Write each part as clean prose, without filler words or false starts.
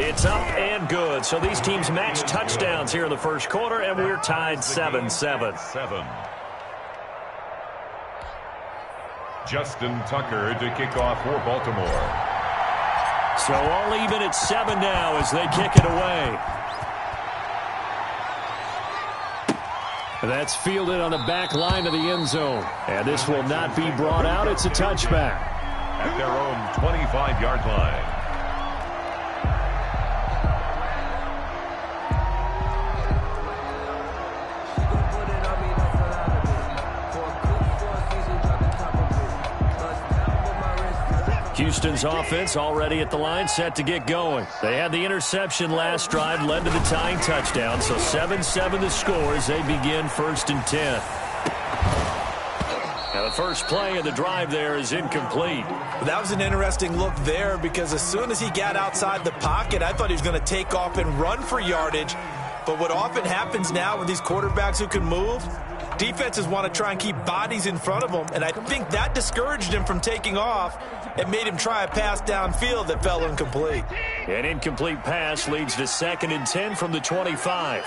It's up and good. So these teams match touchdowns here in the first quarter, and we're tied 7-7. Justin Tucker to kick off for Baltimore. So all even at 7 now as they kick it away. That's fielded on the back line of the end zone. And this will not be brought out. It's a touchback. At their own 25-yard line. Houston's offense already at the line, set to get going. They had the interception last drive, led to the tying touchdown, so 7-7 the score as they begin 1st and 10. Now the first play of the drive there is incomplete. That was an interesting look there because as soon as he got outside the pocket, I thought he was going to take off and run for yardage. But what often happens now with these quarterbacks who can move, defenses want to try and keep bodies in front of them, and I think that discouraged him from taking off and made him try a pass downfield that fell incomplete. An incomplete pass leads to 2nd and 10 from the 25.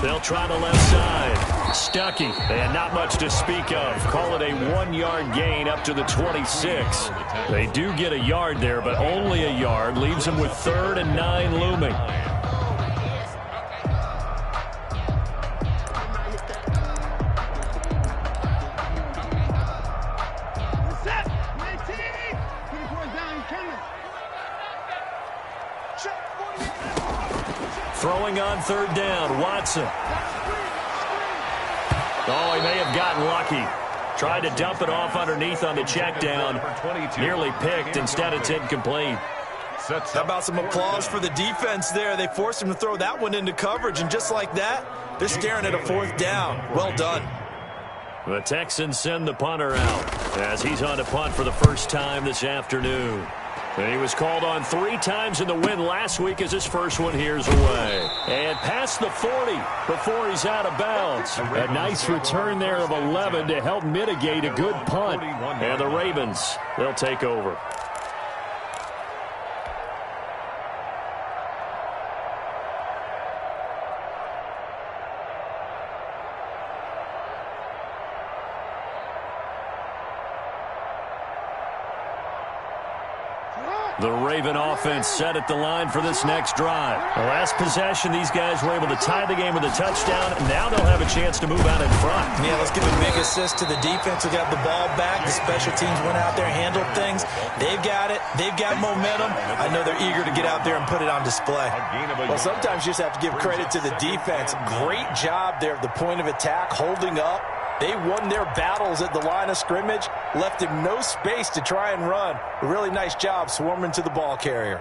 They'll try the left side. Stuckey, and not much to speak of. Call it a 1-yard gain up to the 26. They do get a yard there, but only a yard. Leaves them with 3rd and 9 looming. Throwing on 3rd down, Watson. Oh, he may have gotten lucky. Tried to dump it off underneath on the check down. Nearly picked. Instead, it's incomplete. How about some applause for the defense there? They forced him to throw that one into coverage, and just like that, they're staring at a 4th down. Well done. The Texans send the punter out as he's on to punt for the first time this afternoon. And he was called on 3 times in the win last week as his first one here's away. And past the 40 before he's out of bounds. A nice return there of 11 to help mitigate a good punt. And the Ravens, they'll take over. The Raven offense set at the line for this next drive. The last possession, these guys were able to tie the game with a touchdown. Now they'll have a chance to move out in front. Yeah, let's give a big assist to the defense who got the ball back. The special teams went out there, handled things. They've got it. They've got momentum. I know they're eager to get out there and put it on display. Well, sometimes you just have to give credit to the defense. Great job there at the point of attack, holding up. They won their battles at the line of scrimmage, left him no space to try and run. A really nice job swarming to the ball carrier.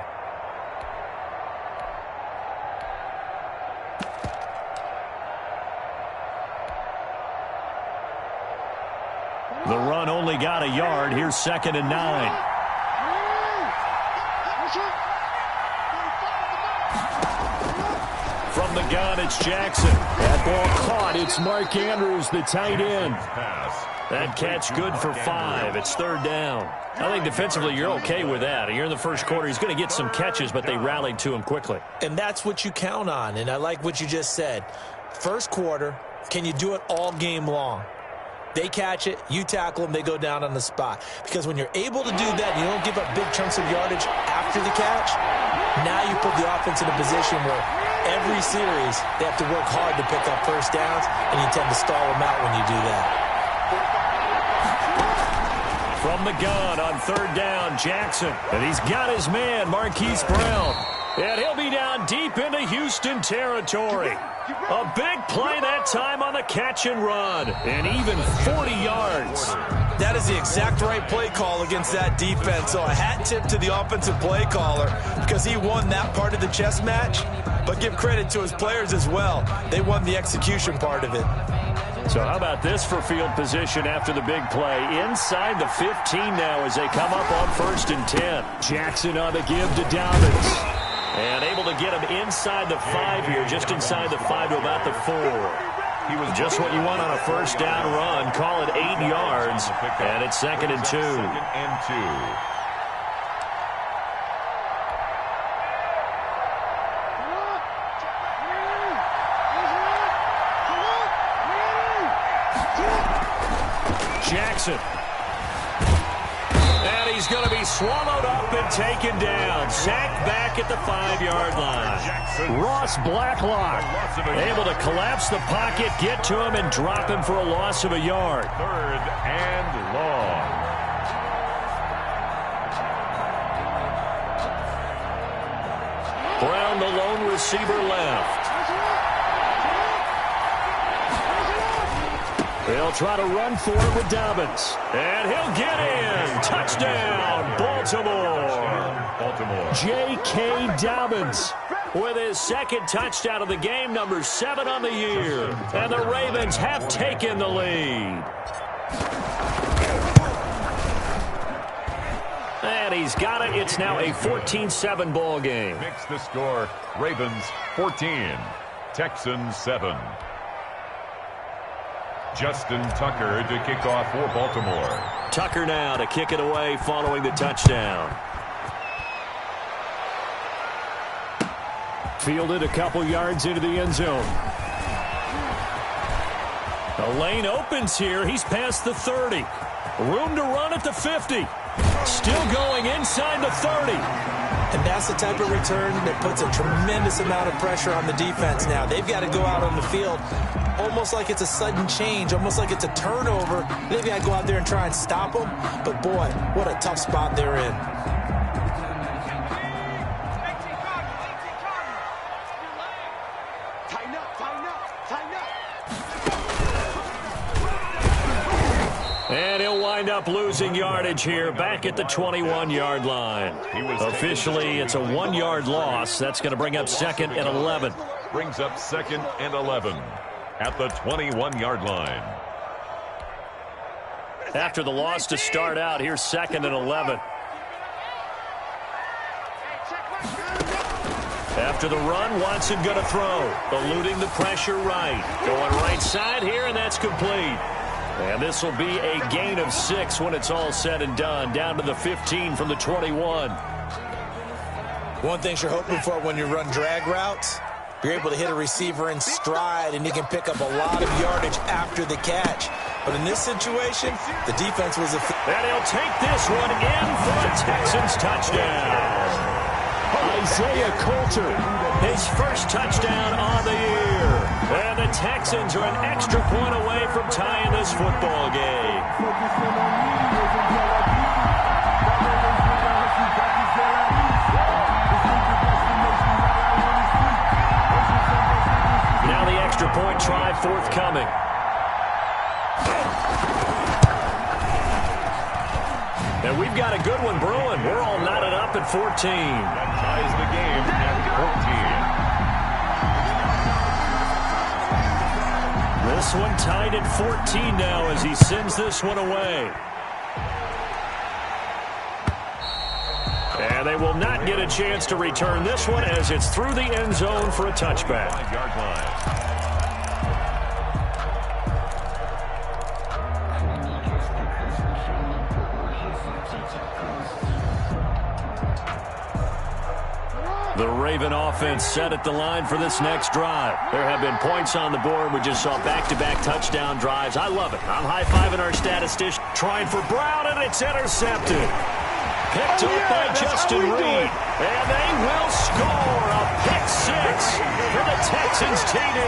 The run only got a yard. Here's 2nd and 9. From the gun, it's Jackson. That ball caught. It's Mark Andrews, the tight end. That catch good for 5. It's 3rd down. I think defensively you're okay with that. You're in the first quarter. He's going to get some catches, but they rallied to him quickly. And that's what you count on, and I like what you just said. First quarter, can you do it all game long? They catch it, you tackle them, they go down on the spot. Because when you're able to do that, you don't give up big chunks of yardage after the catch, now you put the offense in a position where every series they have to work hard to pick up first downs, and you tend to stall them out when you do that. From the gun on 3rd down, Jackson. And he's got his man, Marquise Brown. And he'll be down deep into Houston territory. A big play that time on the catch and run. And even 40 yards. That is the exact right play call against that defense. So a hat tip to the offensive play caller because he won that part of the chess match. But give credit to his players as well. They won the execution part of it. So how about this for field position after the big play? Inside the 15 now as they come up on 1st and 10. Jackson on the give to Dobbins. And able to get him inside the 5 here, just inside the 5 to about the 4. He was just what you want on a first down run. Call it 8 yards. And it's 2nd and 2. Jackson. And he's going to be swallowed up and taken down. Sacked back at the 5-yard line. Ross Blacklock able to collapse the pocket, get to him, and drop him for a loss of a yard. 3rd and long. Brown, the lone receiver, left. They'll try to run for it with Dobbins. And he'll get in. Touchdown, Baltimore. J.K. Dobbins with his second touchdown of the game, number 7 on the year. And the Ravens have taken the lead. And he's got it. It's now a 14-7 ball game. Mix the score. Ravens 14, Texans 7. Justin Tucker to kick off for Baltimore. Tucker now to kick it away following the touchdown. Fielded a couple yards into the end zone. The lane opens here. He's past the 30. Room to run at the 50. Still going inside the 30. And that's the type of return that puts a tremendous amount of pressure on the defense now. They've got to go out on the field almost like it's a sudden change, almost like it's a turnover. They've got to go out there and try and stop them. But, boy, what a tough spot they're in. And he'll wind up losing yardage here back at the 21-yard line. Officially, it's a 1-yard loss. That's going to bring up 2nd and 11. Brings up 2nd and 11 at the 21-yard line. After the loss to start out, here's 2nd and 11. After the run, Watson going to throw. Eluding the pressure right. Going right side here, and that's complete. And this will be a gain of 6 when it's all said and done. Down to the 15 from the 21. One thing you're hoping for when you run drag routes, you're able to hit a receiver in stride, and he can pick up a lot of yardage after the catch. But in this situation, the defense was... And he'll take this one in for a Texans touchdown. Isaiah Coulter, his first touchdown on the year. And the Texans are an extra point away from tying this football game. Now the extra point try forthcoming. And we've got a good one brewing. We're all knotted up at 14. That ties the game at 14. This one tied at 14 now as he sends this one away. And they will not get a chance to return this one as it's through the end zone for a touchback. 5-yard line. The Raven offense set at the line for this next drive. There have been points on the board. We just saw back-to-back touchdown drives. I love it. I'm high-fiving our statistician. Trying for Brown, and it's intercepted. Picked up by Justin Reed. And they will score a pick 6 for the Texans TD.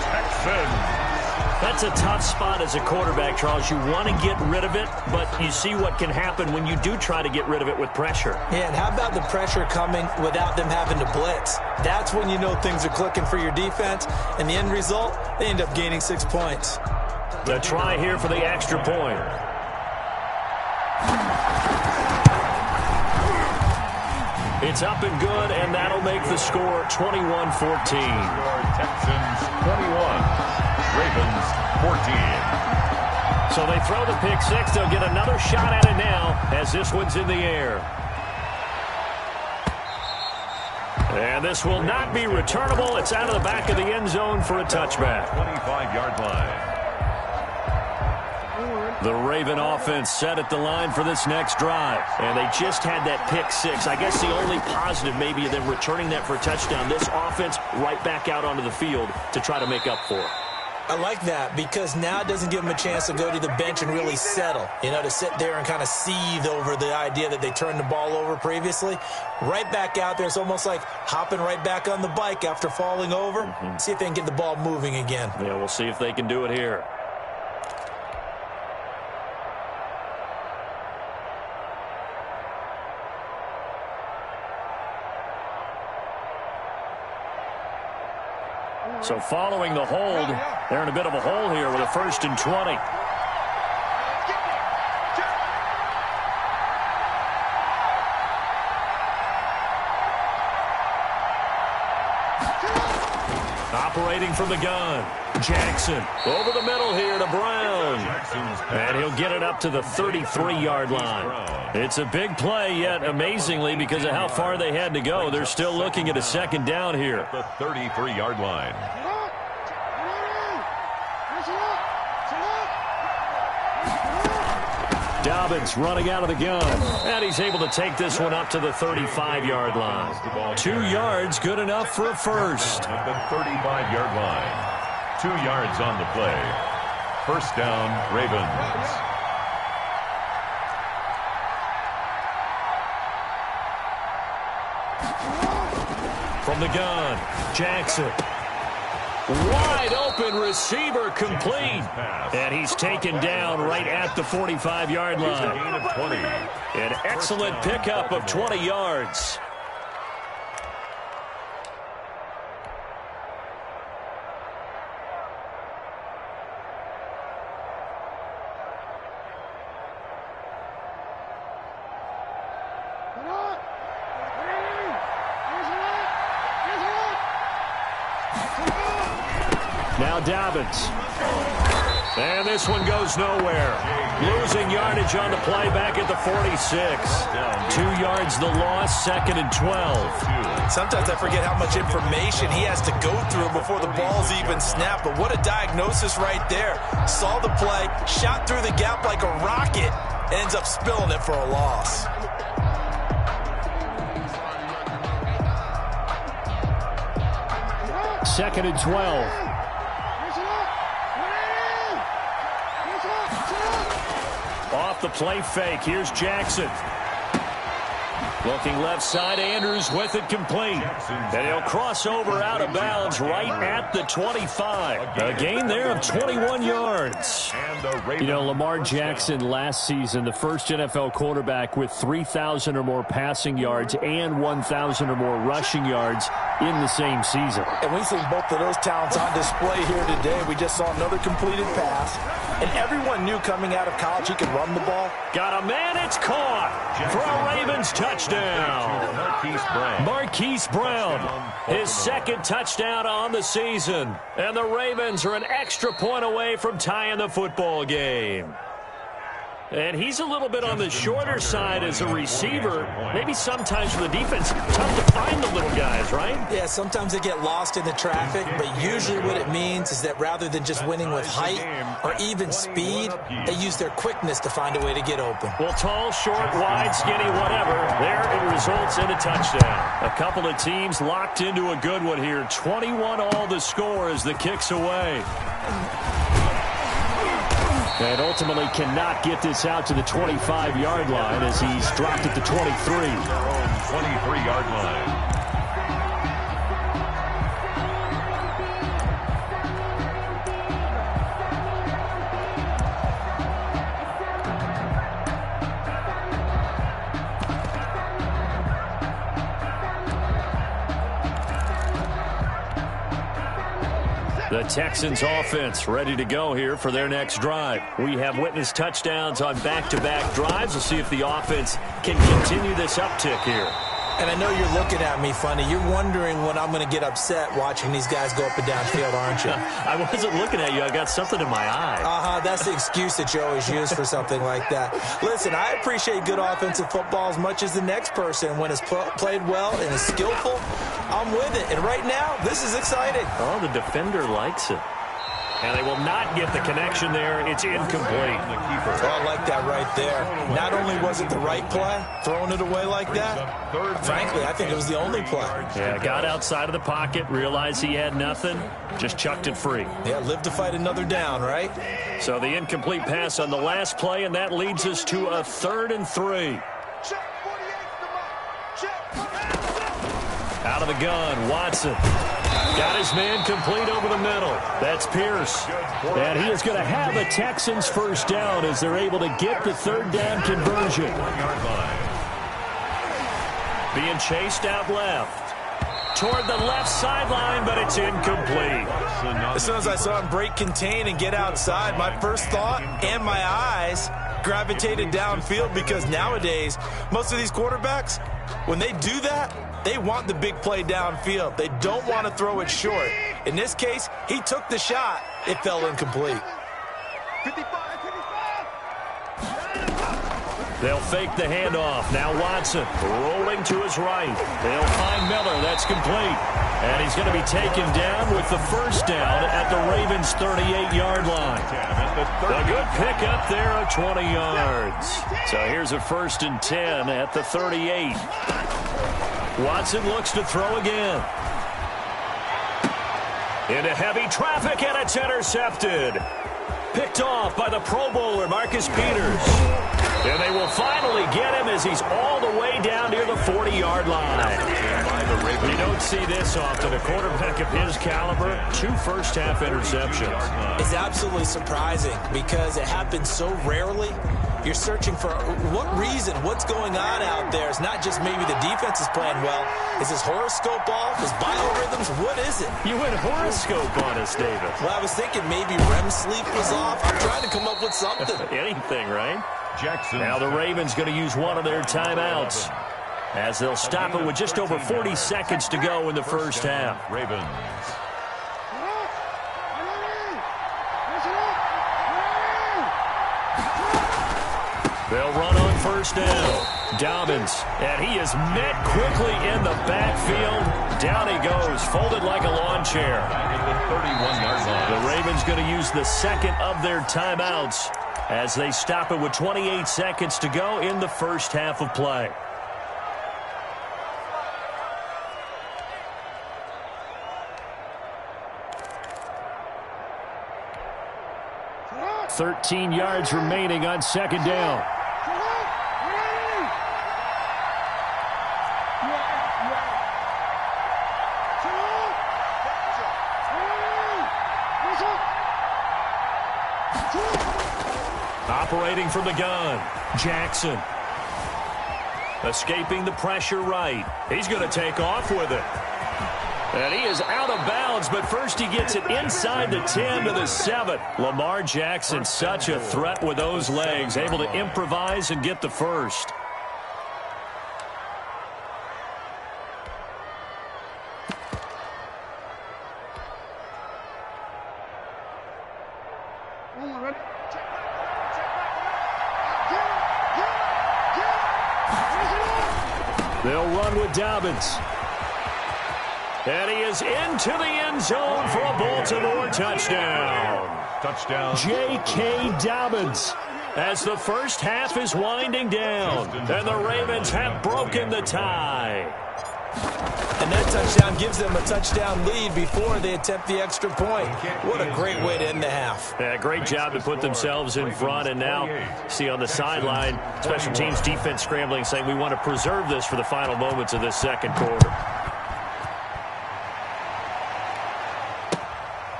Texans. That's a tough spot as a quarterback, Charles. You want to get rid of it, but you see what can happen when you do try to get rid of it with pressure. Yeah, and how about the pressure coming without them having to blitz? That's when you know things are clicking for your defense, and the end result, they end up gaining 6 points. The try here for the extra point. It's up and good, and that'll make the score 21-14. Texans 21. Ravens 14. So they throw the pick 6. They'll get another shot at it now as this one's in the air. And this will not be returnable. It's out of the back of the end zone for a touchback. 25-yard line. The Raven offense set at the line for this next drive. And they just had that pick 6. I guess the only positive maybe of them returning that for a touchdown. This offense right back out onto the field to try to make up for it. I like that because now it doesn't give them a chance to go to the bench and really settle, to sit there and kind of seethe over the idea that they turned the ball over previously. Right back out there. It's almost like hopping right back on the bike after falling over. See if they can get the ball moving again. Yeah, we'll see if they can do it here. So following the hold, they're in a bit of a hole here with a 1st and 20. Operating from the gun, Jackson over the middle here to Brown. And he'll get it up to the 33-yard line. It's a big play, yet amazingly, because of how far they had to go, they're still looking at a 2nd down here. The 33-yard line. Dobbins running out of the gun, and he's able to take this one up to the 35-yard line. 2 yards, good enough for a first. At the 35-yard line. 2 yards on the play. 1st down, Ravens. From the gun, Jackson. Wide open receiver complete. And he's taken down right at the 45-yard line. An excellent pickup of 20 yards. Now Dobbins. And this one goes nowhere. Losing yardage on the play back at the 46. 2 yards the loss, 2nd and 12. Sometimes I forget how much information he has to go through before the ball's even snapped. But what a diagnosis right there. Saw the play, shot through the gap like a rocket, ends up spilling it for a loss. Second and 12. Off the play fake. Here's Jackson. Looking left side, Andrews with it complete. And he'll cross over out of bounds right at the 25. A gain there of 21 yards. Lamar Jackson last season, the first NFL quarterback with 3,000 or more passing yards and 1,000 or more rushing yards in the same season. And we've seen both of those talents on display here today. We just saw another completed pass. And everyone knew coming out of college he could run the ball. Got a man, it's caught for a Ravens touchdown. Marquise Brown, his 2nd touchdown on the season. And the Ravens are an extra point away from tying the football game. And he's a little bit on the shorter side as a receiver. Maybe sometimes for the defense, tough to find the little guys, right? Yeah, sometimes they get lost in the traffic, but usually what it means is that rather than just winning with height or even speed, they use their quickness to find a way to get open. Well, tall, short, wide, skinny, whatever, there it results in a touchdown. A couple of teams locked into a good one here. 21 all the score as the kick's away. And ultimately cannot get this out to the 25-yard line as he's dropped at the 23. 23-yard line. The Texans offense ready to go here for their next drive. We have witnessed touchdowns on back-to-back drives. We'll see if the offense can continue this uptick here. And I know you're looking at me funny. You're wondering when I'm going to get upset watching these guys go up and down field, aren't you? I wasn't looking at you. I got something in my eye. That's the excuse that you always use for something like that. Listen, I appreciate good offensive football as much as the next person. When it's played well and is skillful, I'm with it. And right now, this is exciting. Oh, the defender likes it. And they will not get the connection there. It's incomplete. Oh, I like that right there. Not only was it the right play, throwing it away like that, frankly, I think it was the only play. Yeah, got outside of the pocket, realized he had nothing, just chucked it free. Yeah, live to fight another down, right? So the incomplete pass on the last play, and that leads us to a 3rd and 3. Out of the gun, Watson. Got his man complete over the middle. That's Pierce. And he is going to have the Texans first down as they're able to get the 3rd down conversion. Being chased out left. Toward the left sideline, but it's incomplete. As soon as I saw him break contain and get outside, my first thought and my eyes gravitated downfield, because nowadays, most of these quarterbacks, when they do that, they want the big play downfield. They don't want to throw it short. In this case, he took the shot. It fell incomplete. They'll fake the handoff. Now Watson rolling to his right. They'll find Miller. That's complete. And he's going to be taken down with the first down at the Ravens' 38-yard line. A good pickup there of 20 yards. So here's a 1st and 10 at the 38. Watson looks to throw again. Into heavy traffic, and it's intercepted. Picked off by the Pro Bowler, Marcus Peters. And they will finally get him as he's all the way down near the 40-yard line. You don't see this often. A quarterback of his caliber, 2 first-half interceptions. It's absolutely surprising because it happens so rarely. You're searching for what reason, what's going on out there. It's not just maybe the defense is playing well. Is his horoscope off? His biorhythms? What is it? You went horoscope on us, David. Well, I was thinking maybe REM sleep was off. I'm trying to come up with something. Anything, right? Jackson. Now the Ravens going to use one of their timeouts as they'll stop it with just over 40 seconds to go in the first half. Ravens. They'll run on first down. Dobbins, and he is met quickly in the backfield. Down he goes, folded like a lawn chair. The Ravens going to use the second of their timeouts as they stop it with 28 seconds to go in the first half of play. $13 yards remaining on second down. Operating from the gun, Jackson. Escaping the pressure right. He's going to take off with it. And he is out of bounds, but first he gets it inside the 10 to the 7. Lamar Jackson, such a threat with those legs, able to improvise and get the first. They'll run with Dobbins. And he is into the end zone for a Baltimore touchdown. Touchdown. J.K. Dobbins as the first half is winding down. And the Ravens have broken the tie. And that touchdown gives them a touchdown lead before they attempt the extra point. What a great way to end the half. Yeah, great job to put themselves in front. And now, see on the sideline, special teams defense scrambling, saying we want to preserve this for the final moments of this second quarter.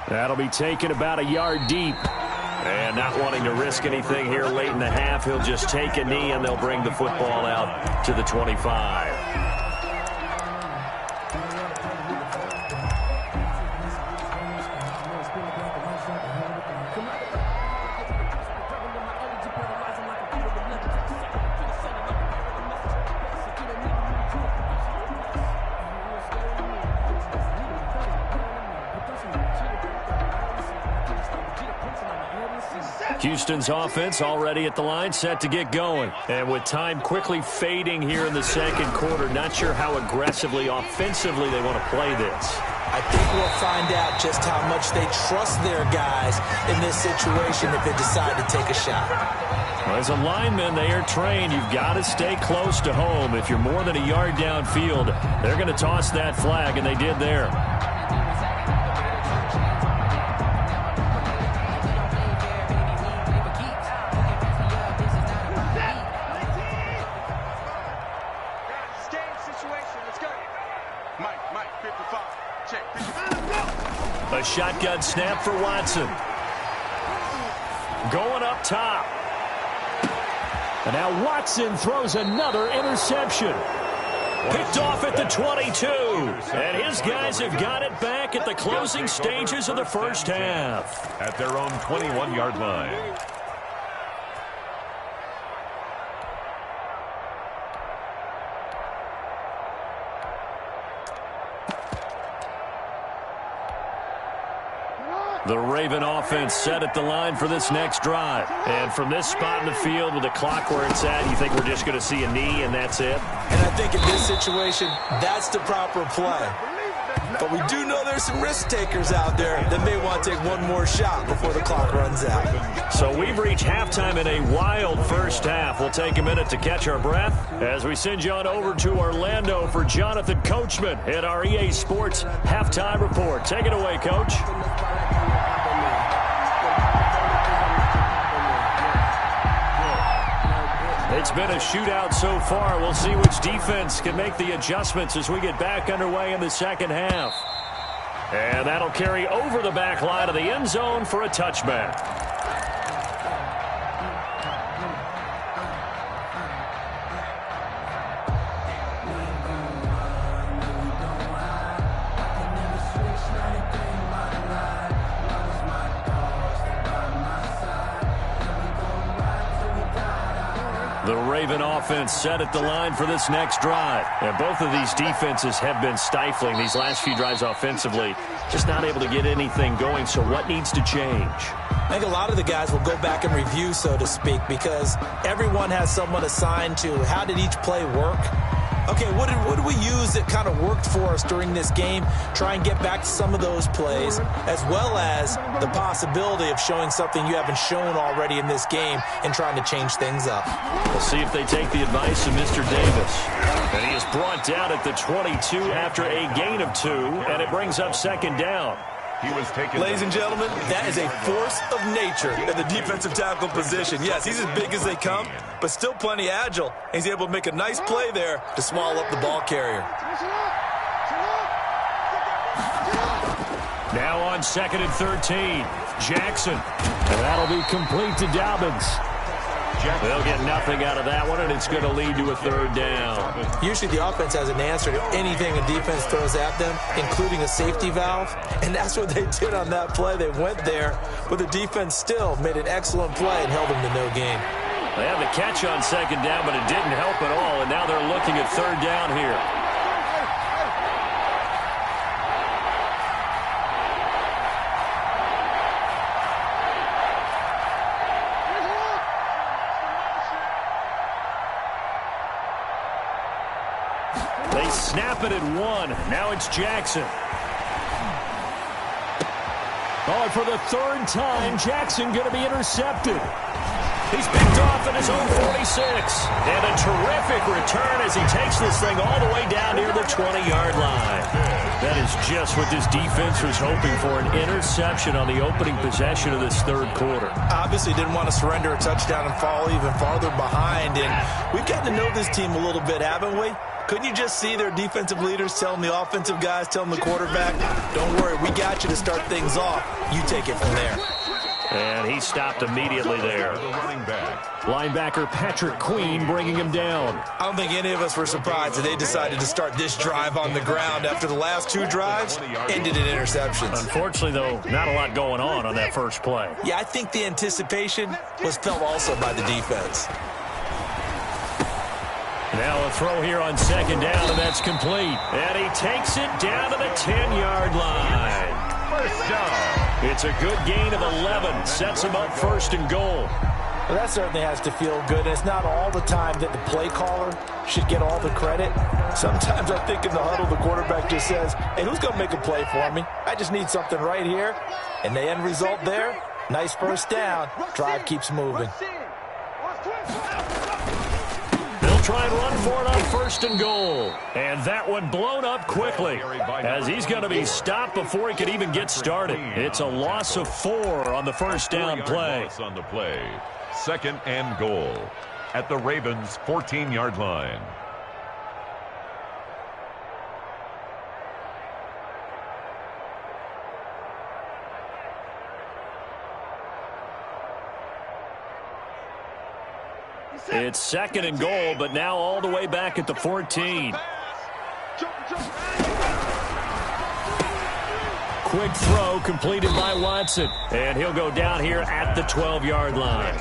That'll be taken about a yard deep. And not wanting to risk anything here late in the half, he'll just take a knee and they'll bring the football out to the 25. Houston's offense already at the line, set to get going. And with time quickly fading here in the second quarter, not sure how aggressively, offensively they want to play this. I think we'll find out just how much they trust their guys in this situation if they decide to take a shot. Well, as a lineman, they are trained. You've got to stay close to home. If you're more than a yard downfield, they're going to toss that flag, and they did there. A shotgun snap for Watson. Going up top. And now Watson throws another interception. Picked off at the 22. And his guys have got it back at the closing stages of the first half. At their own 21-yard line. The Raven offense set at the line for this next drive. And from this spot in the field with the clock where it's at, you think we're just going to see a knee and that's it? And I think in this situation, that's the proper play. But we do know there's some risk takers out there that may want to take one more shot before the clock runs out. So we've reached halftime in a wild first half. We'll take a minute to catch our breath as we send you on over to Orlando for Jonathan Coachman at our EA Sports Halftime Report. Take it away, Coach. It's been a shootout so far. We'll see which defense can make the adjustments as we get back underway in the second half. And that'll carry over the back line of the end zone for a touchback. The Raven offense set at the line for this next drive. And both of these defenses have been stifling these last few drives offensively. Just not able to get anything going. So what needs to change? I think a lot of the guys will go back and review, so to speak, because everyone has someone assigned to how did each play work. Okay, what did we use that kind of worked for us during this game? Try and get back to some of those plays, as well as the possibility of showing something you haven't shown already in this game and trying to change things up. We'll see if they take the advice of Mr. Davis. And he is brought down at the 22 after a gain of 2, and it brings up second down. He was taken. Ladies and gentlemen, that is a force of nature in the defensive tackle position. Yes, he's as big as they come, but still plenty agile. He's able to make a nice play there to swallow up the ball carrier. Now on second and 13, Jackson. And that'll be complete to Dobbins. They'll get nothing out of that one, and it's going to lead to a third down. Usually the offense has an answer to anything a defense throws at them, including a safety valve, and that's what they did on that play. They went there, but the defense still made an excellent play and held them to no gain. They had the catch on second down, but it didn't help at all, and now they're looking at third down here. They snap it at 1. Now it's Jackson. Oh, and for the third time, Jackson going to be intercepted. He's picked off at his own 46. And a terrific return as he takes this thing all the way down near the 20-yard line. That is just what this defense was hoping for, an interception on the opening possession of this third quarter. Obviously didn't want to surrender a touchdown and fall even farther behind. And we've gotten to know this team a little bit, haven't we? Couldn't you just see their defensive leaders telling the offensive guys, telling the quarterback, don't worry, we got you to start things off. You take it from there. And he stopped immediately there. Linebacker Patrick Queen bringing him down. I don't think any of us were surprised that they decided to start this drive on the ground after the last 2 drives ended in interceptions. Unfortunately, though, not a lot going on that first play. Yeah, I think the anticipation was felt also by the defense. Now a throw here on second down, and that's complete. And he takes it down to the 10-yard line. First down. It's a good gain of 11. Sets him up first and goal. Well, that certainly has to feel good. It's not all the time that the play caller should get all the credit. Sometimes I think in the huddle, the quarterback just says, hey, who's going to make a play for me? I just need something right here. And the end result there, nice first down. Drive keeps moving. They'll try and run for it on first and goal. And that one blown up quickly as he's going to be stopped before he could even get started. It's a loss of 4 on the first down play. On the play. Second and goal at the Ravens' 14-yard line. It's second and goal, but now all the way back at the 14. Quick throw completed by Watson. And he'll go down here at the 12-yard line.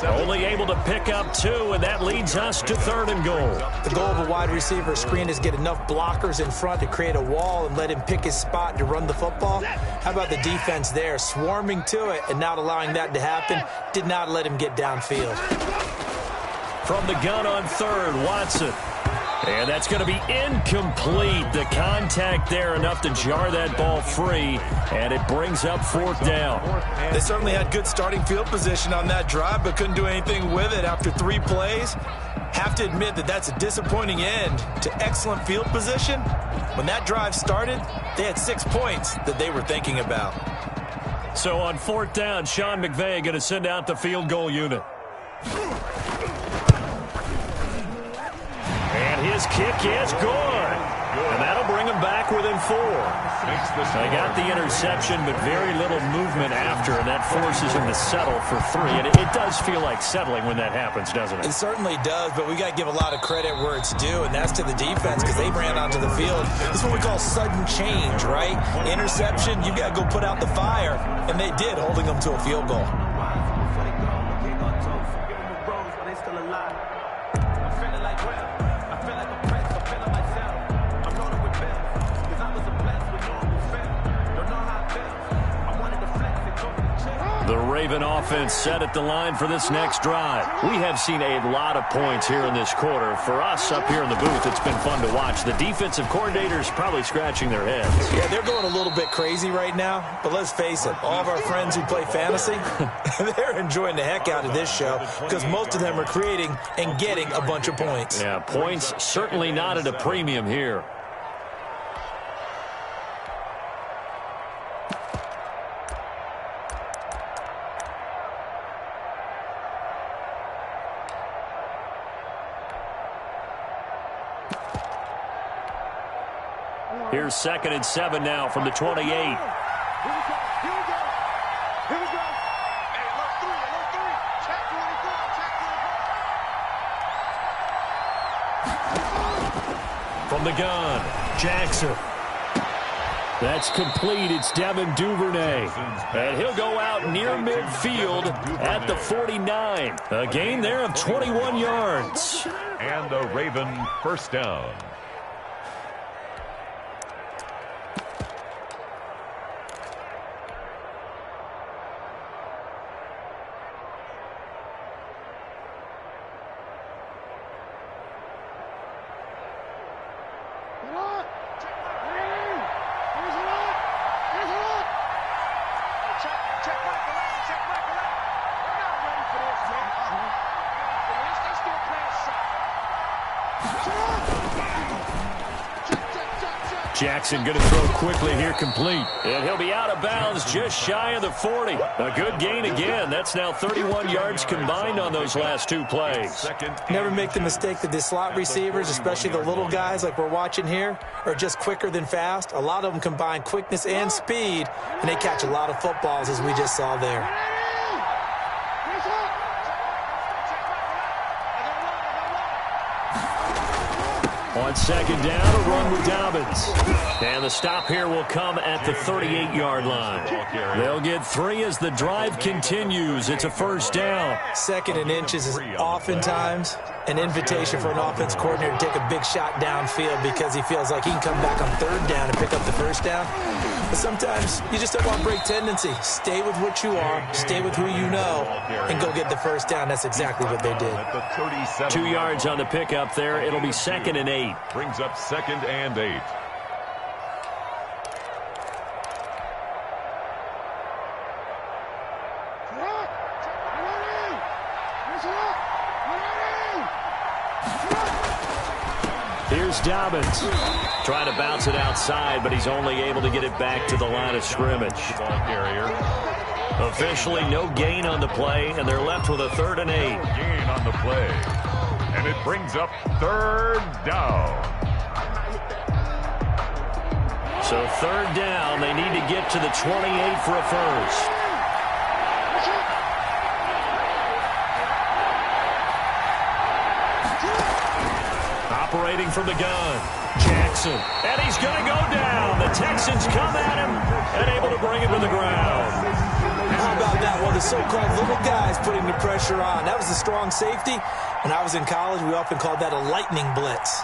Only able to pick up 2, and that leads us to third and goal. The goal of a wide receiver screen is get enough blockers in front to create a wall and let him pick his spot to run the football. How about the defense there, swarming to it and not allowing that to happen? Did not let him get downfield. From the gun on third, Watson. And that's going to be incomplete. The contact there enough to jar that ball free, and it brings up fourth down. They certainly had good starting field position on that drive, but couldn't do anything with it after 3 plays. Have to admit that that's a disappointing end to excellent field position. When that drive started, they had 6 points that they were thinking about. So on fourth down, Sean McVay going to send out the field goal unit. And his kick is good. And that'll bring him back within 4. They got the interception, but very little movement after, and that forces him to settle for 3. And it does feel like settling when that happens, doesn't it? It certainly does, but we got to give a lot of credit where it's due, and that's to the defense because they ran onto the field. This is what we call sudden change, right? Interception, you got to go put out the fire, and they did, holding them to a field goal. The Raven offense set at the line for this next drive. We have seen a lot of points here in this quarter. For us up here in the booth, it's been fun to watch. The defensive coordinators probably scratching their heads. Yeah, they're going a little bit crazy right now, but let's face it, all of our friends who play fantasy, they're enjoying the heck out of this show because most of them are creating and getting a bunch of points. Yeah, points certainly not at a premium here. Here's 2nd and 7 now from the 28. From the gun, Jackson. That's complete. It's Devin Duvernay. And he'll go out near midfield at the 49. A gain there of 21 yards. And a Raven first down. Jackson going to throw quickly here, complete. And he'll be out of bounds just shy of the 40. A good gain again. That's now 31 yards combined on those last 2 plays. Never make the mistake that the slot receivers, especially the little guys like we're watching here, are just quicker than fast. A lot of them combine quickness and speed, and they catch a lot of footballs, as we just saw there. On second down, a run with Dobbins. And the stop here will come at the 38-yard line. They'll get 3 as the drive continues. It's a first down. Second and inches is oftentimes an invitation for an offense coordinator to take a big shot downfield because he feels like he can come back on third down and pick up the first down. But sometimes you just don't want to break tendency. Stay with what you are, stay with who you know, and go get the first down. That's exactly what they did. 2 yards on the pickup there. It'll be second and 8. Brings up second and 8. Here's Dobbins. Trying to bounce it outside, but he's only able to get it back to the line of scrimmage. Officially no gain on the play, and they're left with a 3rd and 8. Gain on the play. And it brings up 3rd down. So 3rd down, they need to get to the 28 for a first. Operating from the gun, Jackson. And he's going to go down. The Texans come at him and able to bring him to the ground. How about that? Well, the so-called little guys putting the pressure on. That was a strong safety. When I was in college, we often called that a lightning blitz.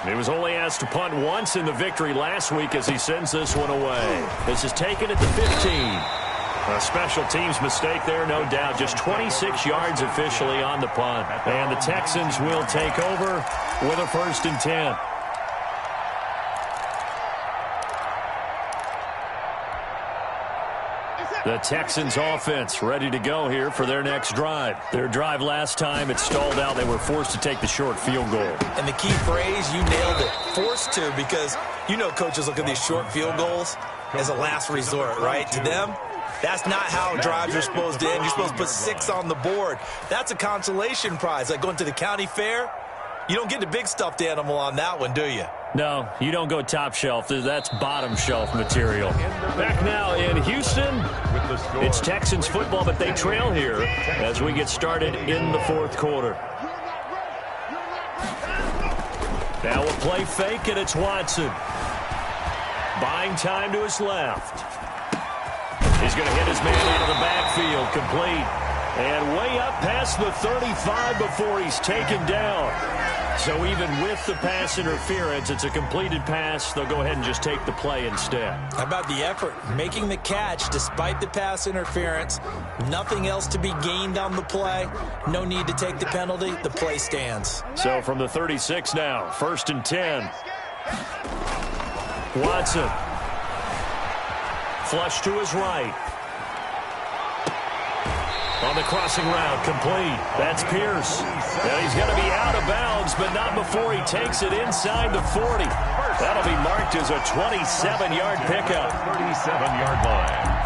He was only asked to punt once in the victory last week as he sends this one away. This is taken at the 15. A special teams mistake there, no doubt. Just 26 yards officially on the punt. And the Texans will take over with a 1st and 10. The Texans offense ready to go here for their next drive. Their drive last time, it stalled out. They were forced to take the short field goal. And the key phrase, you nailed it. Forced to, because you know coaches look at these short field goals as a last resort, right? To them, that's not how drives are supposed to end. You're supposed to put 6 on the board. That's a consolation prize. Like going to the county fair, you don't get the big stuffed animal on that one, do you? No, you don't go top shelf. That's bottom shelf material. Back now in Houston, it's Texans football, but they trail here as we get started in the 4th quarter. Now a play fake, and it's Watson. Buying time to his left. He's going to hit his man out of the backfield, complete. And way up past the 35 before he's taken down. So even with the pass interference, it's a completed pass. They'll go ahead and just take the play instead. How about the effort? Making the catch despite the pass interference. Nothing else to be gained on the play. No need to take the penalty. The play stands. So from the 36 now, 1st and 10. Watson. Flush to his right. On the crossing route, complete. That's Pierce. And he's going to be out of bounds, but not before he takes it inside the 40. That'll be marked as a 27-yard pickup. 37-yard line.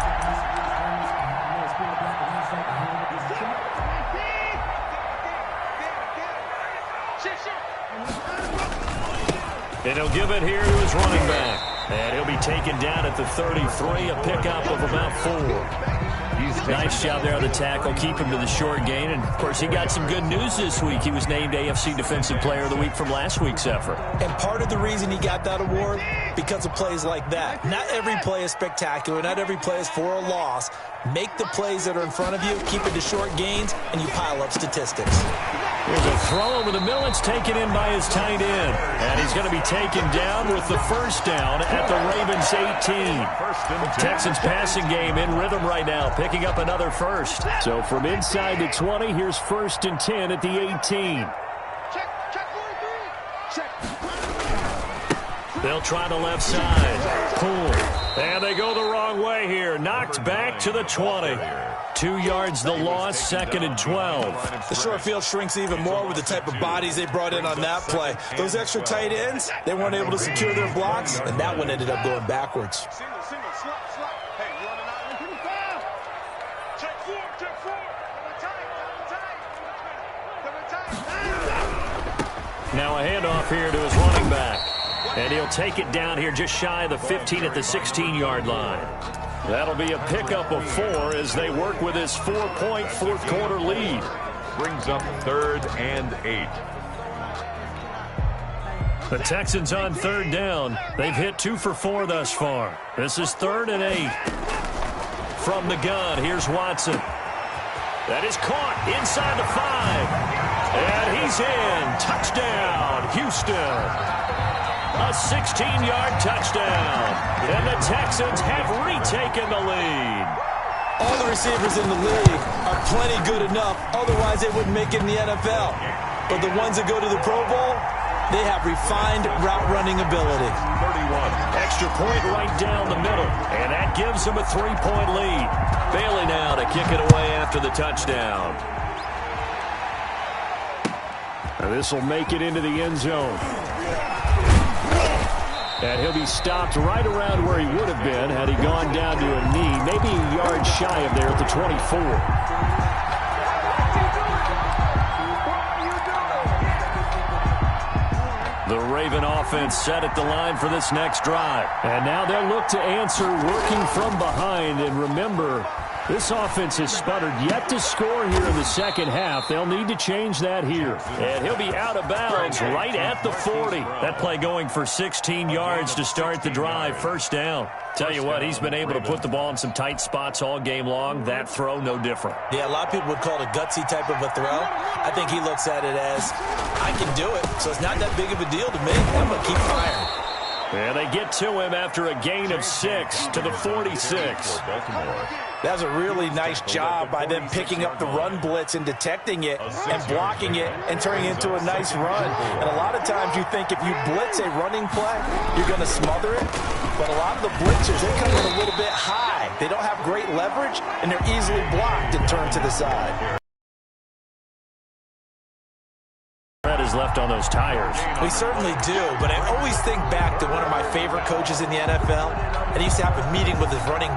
And he'll give it here to his running back. And he'll be taken down at the 33, a pickup of about 4. Nice job there on the tackle. Keep him to the short gain. And, of course, he got some good news this week. He was named AFC Defensive Player of the Week from last week's effort. And part of the reason he got that award, because of plays like that. Not every play is spectacular. Not every play is for a loss. Make the plays that are in front of you, keep it to short gains, and you pile up statistics. There's a throw over the middle. It's taken in by his tight end. And he's going to be taken down with the 1st down at the Ravens 18. Texans passing game in rhythm right now, picking up another first. So from inside the 20, here's 1st and 10 at the 18. They'll try the left side. Cool. And they go the wrong way here. Knocked back to the 20. 2 yards the loss, 2nd and 12. The short field shrinks even more with the type of bodies they brought in on that play. Those extra tight ends, they weren't able to secure their blocks, and that one ended up going backwards. Now a handoff here to his running back. And he'll take it down here just shy of the 15 at the 16-yard line. That'll be a pickup of 4 as they work with his 4-point 4th quarter lead. brings up 3rd and 8. The Texans on 3rd down. They've hit 2 for 4 thus far. This is 3rd and 8. From the gun, here's Watson. That is caught inside the 5. And he's in. Touchdown, Houston. A 16-yard touchdown. And the Texans have retaken the lead. All the receivers in the league are plenty good enough. Otherwise, they wouldn't make it in the NFL. But the ones that go to the Pro Bowl, they have refined route running ability. 31. Extra point right down the middle. And that gives them a 3-point lead. Bailey now to kick it away after the touchdown. This will make it into the end zone. And he'll be stopped right around where he would have been had he gone down to a knee, maybe a yard shy of there at the 24. The Raven offense set at the line for this next drive. And now they'll look to answer working from behind. And remember, this offense has sputtered yet to score here in the second half. They'll need to change that here. And he'll be out of bounds right at the 40. That play going for 16 yards to start the drive. First down. Tell you what, he's been able to put the ball in some tight spots all game long. That throw, no different. Yeah, a lot of people would call it a gutsy type of a throw. I think he looks at it as, I can do it, so it's not that big of a deal to me. I'm going to keep firing. And they get to him after a gain of 6 to the 46. That was a really nice job by them picking up the run blitz and detecting it and blocking it and turning it into a nice run. And a lot of times you think if you blitz a running play, you're going to smother it. But a lot of the blitzers, they come in a little bit high. They don't have great leverage, and they're easily blocked and turned to the side. Is left on those tires. We certainly do, but I always think back to one of my favorite coaches in the NFL, and he used to have a meeting with his running